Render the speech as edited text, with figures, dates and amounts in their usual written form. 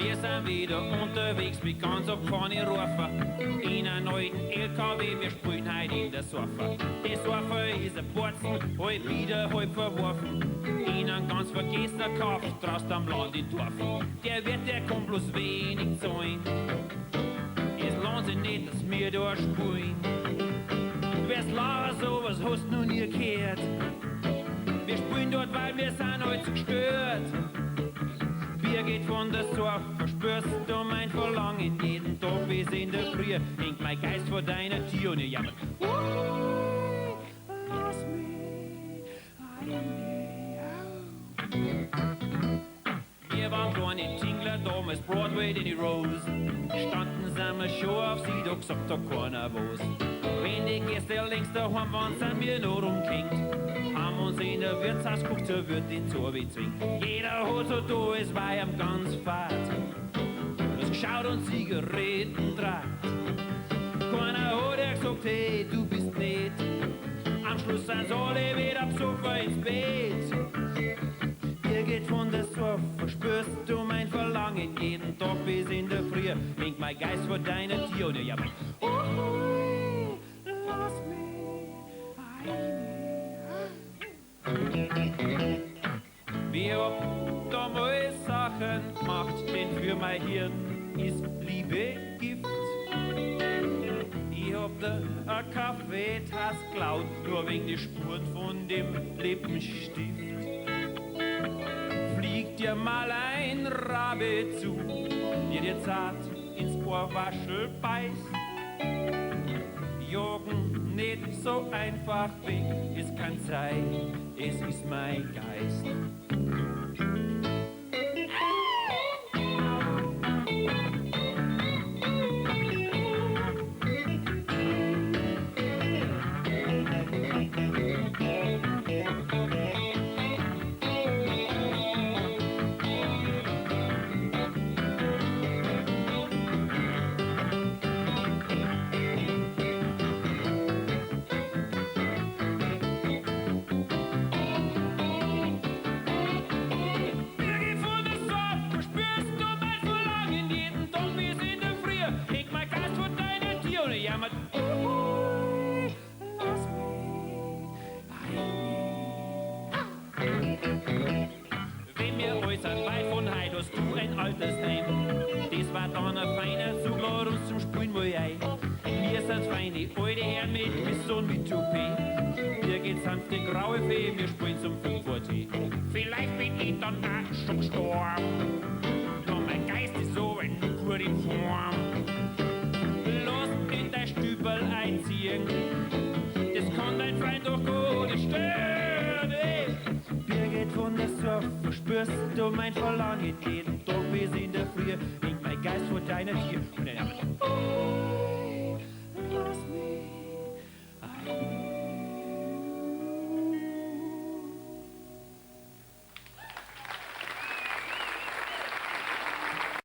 Wir sind wieder unterwegs mit ganz abgefahrenen Rufen. In einem neuen LKW, wir spielen heute in der Sofa. Der Sofa ist ein Borzen, halb wieder, halb verworfen. In einem ganz vergessenen Kauf, draußen am Land in Dorf. Der kommt bloß wenig zahlen. Es lohnt sich nicht, dass wir da spielen. Wär's Lara, sowas hast du noch nie gehört. Wir spielen dort, weil wir sind heute so gestört. Birgit von der Sorf, verspürst du mein Verlangen jeden Tag bis in der Früh. Hängt mein Geist vor deiner Tür und ihr jammert. Lass mich Wir waren kleine Tingler, damals Broadway in die Rose. Standen sind wir schon auf sie, doch gesagt da keiner was. Wenn die Gäste längst daheim waren, sind wir nur rumgehängt. Haben uns in der Wirtshaus geguckt, so wird den Zorbi zwingt. Jeder hat so da, es war ihm ganz fad. Das geschaut und Zigaretten tragt. Keiner hat er gesagt, hey, du bist nett. Am Schluss sind alle wieder am Sofa ins Bett. Birgit von der Sorf, verspürst du mein Verlangen jeden Tag bis in der Früh. Hängt mein Geist vor deiner Tür und ihr jammert. Lass mich Wir hab damals Sachen gemacht, denn für mein Hirn ist Liebe Gift. Ich hab da a Kaffeetasse geklaut, nur wegen die Spuren von dem Lippenstift. Fliegt dir mal ein Rabe zu, der dir zart ins Ohrwaschel beißt. Jagen nicht so einfach weg, es kann sein, es ist mein Geist. Wenn wir äußern weit von Heid, hast du ein altes Heim. Das war dann ein feiner Zug, lad uns zum Spielen mal ein. Wir sind feine alte Herren mit Biss und mit Toupet. Hier geht's sanfte graue Fee, wir spielen zum 5 Uhr Tee. Vielleicht bin ich dann auch schon gestorben, doch mein Geist ist so ein gut in Form. Lass in dein Stüberl einziehen, das kann dein Freund doch gut nicht stören. Birgit von der Sorf, verspürst du mein Verlangen jeden Tag bis in der Früh. Hängt mein Geist vor deiner Tür und